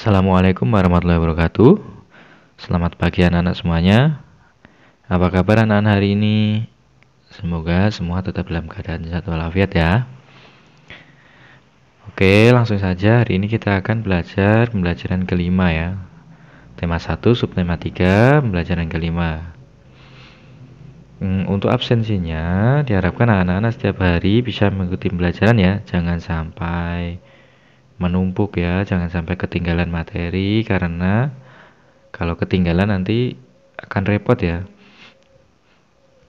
Assalamualaikum warahmatullahi wabarakatuh. Selamat pagi anak-anak semuanya. Apa kabar anak-anak hari ini? Semoga semua tetap dalam keadaan sehat walafiat ya. Oke, langsung saja. Hari ini kita akan belajar pembelajaran kelima ya. Tema 1, subtema 3, pembelajaran kelima. Untuk absensinya, diharapkan anak-anak setiap hari bisa mengikuti pembelajaran ya. Jangan sampai menumpuk ya, jangan sampai ketinggalan materi, karena kalau ketinggalan nanti akan repot ya,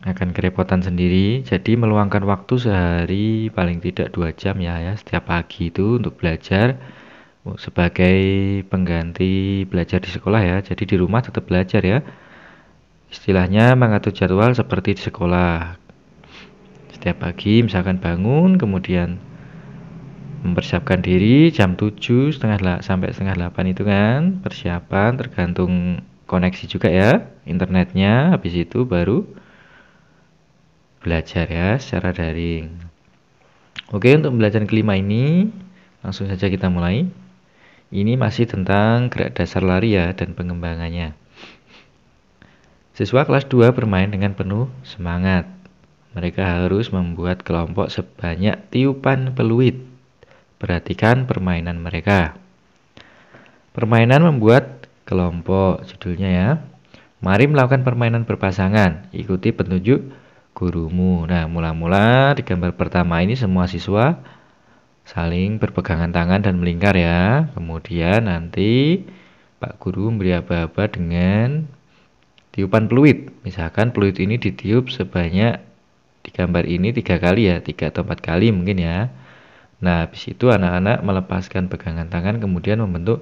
akan kerepotan sendiri. Jadi meluangkan waktu sehari paling tidak 2 jam ya setiap pagi itu untuk belajar sebagai pengganti belajar di sekolah ya. Jadi di rumah tetap belajar ya, istilahnya mengatur jadwal seperti di sekolah. Setiap pagi misalkan bangun, kemudian mempersiapkan diri jam 7 sampai setengah 8 itu kan persiapan, tergantung koneksi juga ya internetnya. Habis itu baru belajar ya secara daring. Oke, untuk pembelajaran kelima ini langsung saja kita mulai. Ini masih tentang gerak dasar lari ya dan pengembangannya. Siswa kelas 2 bermain dengan penuh semangat. Mereka harus membuat kelompok sebanyak tiupan peluit. Perhatikan permainan mereka. Permainan membuat kelompok, judulnya ya. Mari melakukan permainan berpasangan. Ikuti petunjuk gurumu. Nah, mula-mula di gambar pertama ini semua siswa saling berpegangan tangan dan melingkar ya. Kemudian nanti Pak Guru memberi aba-aba dengan tiupan peluit. Misalkan peluit ini ditiup sebanyak di gambar ini 3 kali ya, 3 atau 4 kali mungkin ya. Nah, habis itu anak-anak melepaskan pegangan tangan kemudian membentuk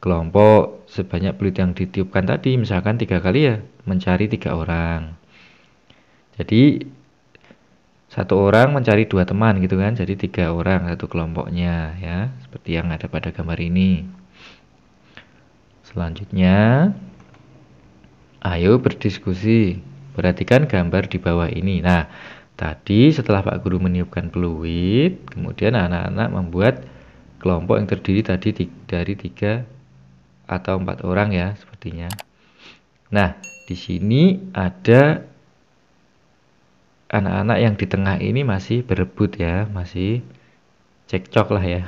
kelompok sebanyak peluit yang ditiupkan tadi. Misalkan 3 kali ya, mencari 3 orang. Jadi satu orang mencari 2 teman gitu kan, jadi 3 orang satu kelompoknya ya, seperti yang ada pada gambar ini. Selanjutnya, ayo berdiskusi. Perhatikan gambar di bawah ini. Nah, tadi setelah Pak Guru meniupkan peluit, kemudian anak-anak membuat kelompok yang terdiri tadi dari 3 atau 4 orang ya, sepertinya. Nah, di sini ada anak-anak yang di tengah ini masih berebut ya, masih cekcok lah ya.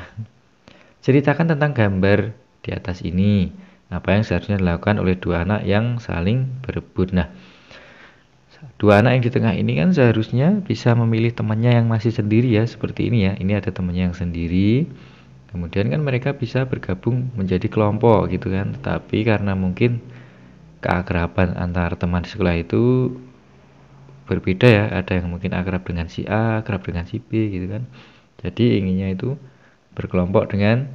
Ceritakan tentang gambar di atas ini. Apa yang seharusnya dilakukan oleh 2 anak yang saling berebut. Nah, 2 anak yang di tengah ini kan seharusnya bisa memilih temannya yang masih sendiri ya, seperti ini ya. Ini ada temannya yang sendiri. Kemudian kan mereka bisa bergabung menjadi kelompok gitu kan. Tapi karena mungkin keakraban antar teman di sekolah itu berbeda ya, ada yang mungkin akrab dengan si A, akrab dengan si B gitu kan. Jadi inginnya itu berkelompok dengan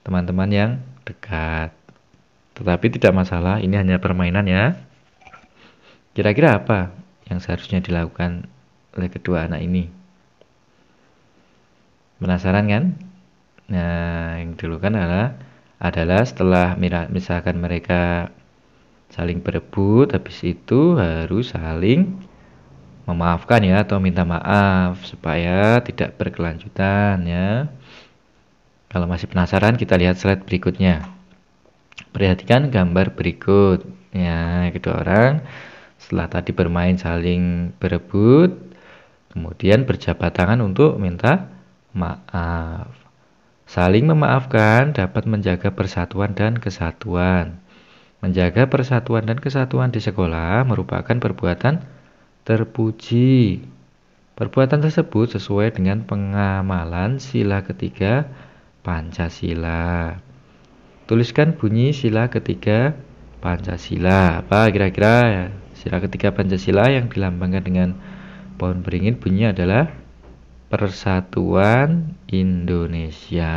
teman-teman yang dekat. Tetapi tidak masalah, ini hanya permainan ya. Kira-kira apa yang seharusnya dilakukan oleh kedua anak ini? Penasaran kan? Nah, yang dilakukan adalah setelah misalkan mereka saling berebut, habis itu harus saling memaafkan ya, atau minta maaf supaya tidak berkelanjutan ya. Kalau masih penasaran, kita lihat slide berikutnya. Perhatikan gambar berikut ya, kedua orang setelah tadi bermain saling berebut, kemudian berjabat tangan untuk minta maaf. Saling memaafkan dapat menjaga persatuan dan kesatuan. Menjaga persatuan dan kesatuan di sekolah merupakan perbuatan terpuji. Perbuatan tersebut sesuai dengan pengamalan sila ketiga Pancasila. Tuliskan bunyi sila ketiga Pancasila. Apa kira-kira sila ketiga Pancasila yang dilambangkan dengan pohon beringin bunyinya adalah Persatuan Indonesia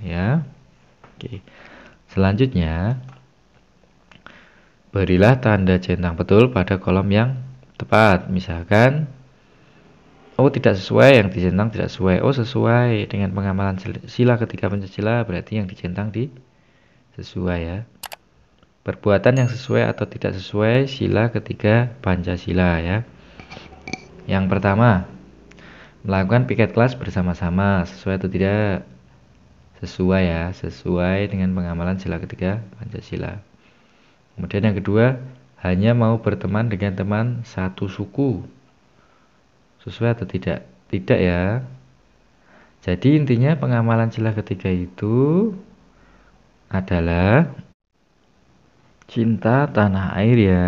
ya. Oke. Selanjutnya, berilah tanda centang betul pada kolom yang tepat. Misalkan, oh tidak sesuai, yang dicentang tidak sesuai. Oh sesuai dengan pengamalan sila ketiga Pancasila, berarti yang dicentang sesuai ya. Perbuatan yang sesuai atau tidak sesuai sila ketiga Pancasila ya. Yang pertama, melakukan piket kelas bersama-sama. Sesuai atau tidak? sesuai ya, sesuai dengan pengamalan sila ketiga Pancasila. Kemudian yang kedua, hanya mau berteman dengan teman satu suku. Sesuai atau tidak? Tidak ya. Jadi intinya pengamalan sila ketiga itu adalah cinta tanah air ya.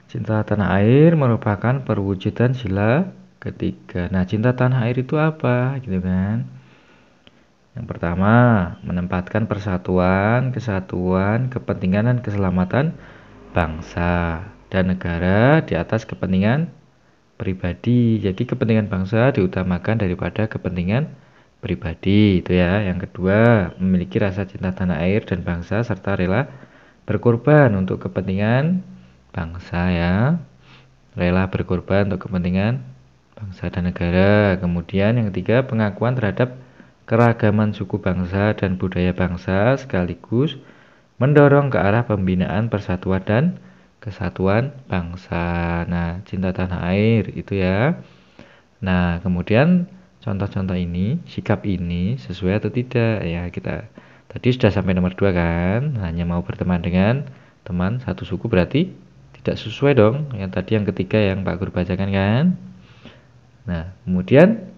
Cinta tanah air merupakan perwujudan sila ketiga. Nah, cinta tanah air itu apa? Gitu kan. Yang pertama, menempatkan persatuan, kesatuan, kepentingan dan keselamatan bangsa dan negara di atas kepentingan pribadi. Jadi kepentingan bangsa diutamakan daripada kepentingan pribadi itu ya. Yang kedua, memiliki rasa cinta tanah air dan bangsa serta rela berkorban untuk kepentingan bangsa ya. Rela berkorban untuk kepentingan bangsa dan negara. Kemudian yang ketiga, pengakuan terhadap keragaman suku bangsa dan budaya bangsa sekaligus mendorong ke arah pembinaan persatuan dan kesatuan bangsa. Nah, cinta tanah air itu ya. Nah, kemudian contoh-contoh ini, sikap ini sesuai atau tidak ya. Kita tadi sudah sampai nomor 2 kan, hanya mau berteman dengan teman satu suku berarti tidak sesuai dong. Yang tadi yang ketiga yang Pak Guru bacakan kan. Nah, kemudian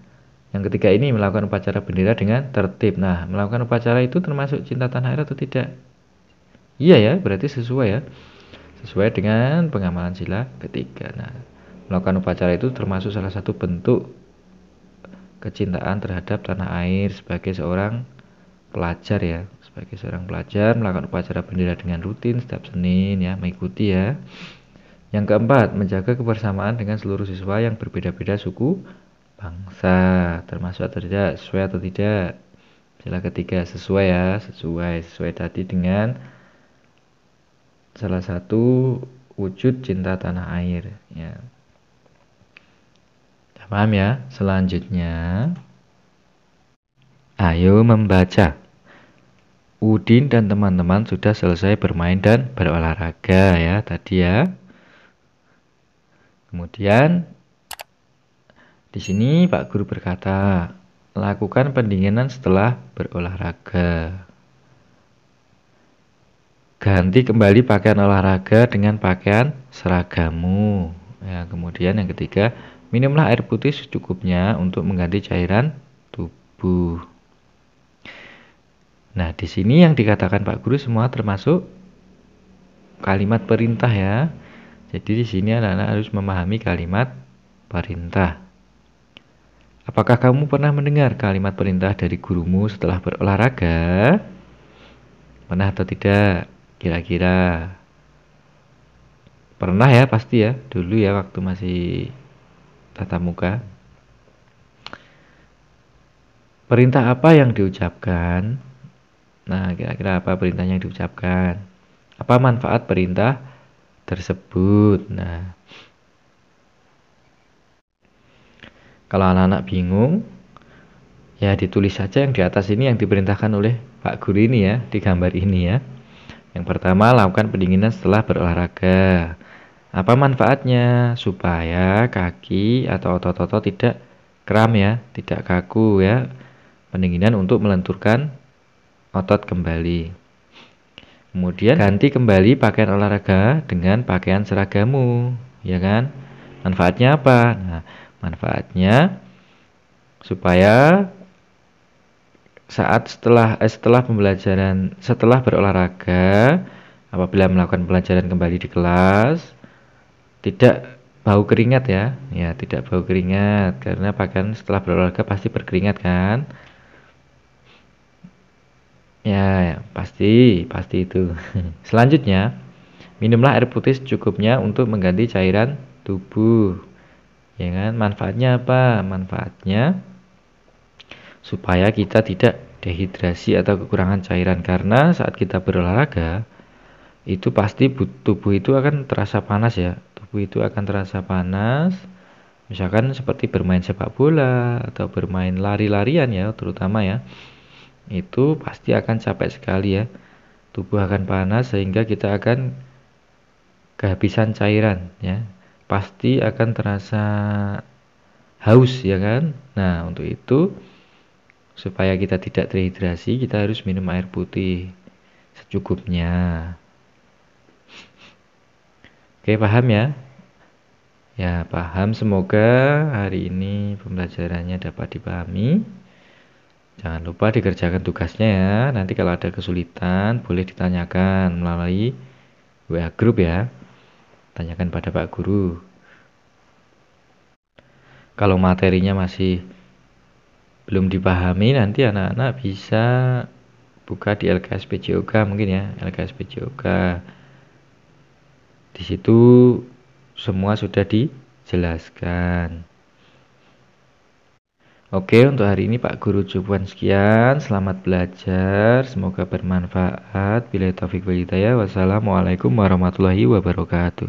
yang ketiga ini melakukan upacara bendera dengan tertib. Nah, melakukan upacara itu termasuk cinta tanah air atau tidak? Iya ya, berarti sesuai ya. Sesuai dengan pengamalan sila ketiga. Nah, melakukan upacara itu termasuk salah satu bentuk kecintaan terhadap tanah air sebagai seorang pelajar ya. Sebagai seorang pelajar melakukan upacara bendera dengan rutin setiap Senin ya, mengikuti ya. Yang keempat, menjaga kebersamaan dengan seluruh siswa yang berbeda-beda suku bangsa. Termasuk atau tidak, sesuai atau tidak? Sila ketiga sesuai ya, sesuai tadi dengan salah satu wujud cinta tanah air ya. Paham ya? Selanjutnya, ayo membaca. Udin dan teman-teman sudah selesai bermain dan berolahraga ya tadi ya. Kemudian di sini Pak Guru berkata, lakukan pendinginan setelah berolahraga. Ganti kembali pakaian olahraga dengan pakaian seragamu. Ya, kemudian yang ketiga, minumlah air putih secukupnya untuk mengganti cairan tubuh. Nah, di sini yang dikatakan Pak Guru semua termasuk kalimat perintah ya. Jadi di sini anak-anak harus memahami kalimat perintah. Apakah kamu pernah mendengar kalimat perintah dari gurumu setelah berolahraga? Pernah atau tidak? Kira-kira. Pernah ya pasti ya, dulu ya waktu masih tatap muka. Perintah apa yang diucapkan? Nah, kira-kira apa perintah yang diucapkan? Apa manfaat perintah tersebut? Nah, kalau anak-anak bingung, ya ditulis saja yang di atas ini yang diperintahkan oleh Pak Guru ini ya, di gambar ini ya. Yang pertama, lakukan pendinginan setelah berolahraga. Apa manfaatnya? Supaya kaki atau otot-otot tidak kram ya, tidak kaku ya. Pendinginan untuk melenturkan otot kembali. Kemudian ganti kembali pakaian olahraga dengan pakaian seragamu, ya kan? Manfaatnya apa? Nah, manfaatnya supaya saat setelah pembelajaran, setelah berolahraga, apabila melakukan pelajaran kembali di kelas, tidak bau keringat ya. Ya, tidak bau keringat karena pakaian setelah berolahraga pasti berkeringat kan? Ya, pasti itu. Selanjutnya, minumlah air putih secukupnya untuk mengganti cairan tubuh. Ya kan? Manfaatnya apa? Manfaatnya supaya kita tidak dehidrasi atau kekurangan cairan karena saat kita berolahraga itu pasti tubuh itu akan terasa panas ya. Tubuh itu akan terasa panas. Misalkan seperti bermain sepak bola atau bermain lari-larian ya, terutama ya. Itu pasti akan capek sekali ya. Tubuh akan panas sehingga kita akan kehabisan cairan ya. Pasti akan terasa haus ya kan. Nah, untuk itu Supaya kita tidak dehidrasi, kita harus minum air putih secukupnya. Oke, paham ya? Ya, paham. Semoga hari ini pembelajarannya dapat dipahami. Jangan lupa dikerjakan tugasnya ya. Nanti kalau ada kesulitan, boleh ditanyakan melalui WA Group ya. Tanyakan pada Pak Guru. Kalau materinya masih belum dipahami, nanti anak-anak bisa buka di LKS PJOK mungkin ya, LKS PJOK. Di situ semua sudah dijelaskan. Oke, untuk hari ini Pak Guru cukup sekian. Selamat belajar, semoga bermanfaat. Billahi taufiq wal hidayah. Wassalamualaikum warahmatullahi wabarakatuh.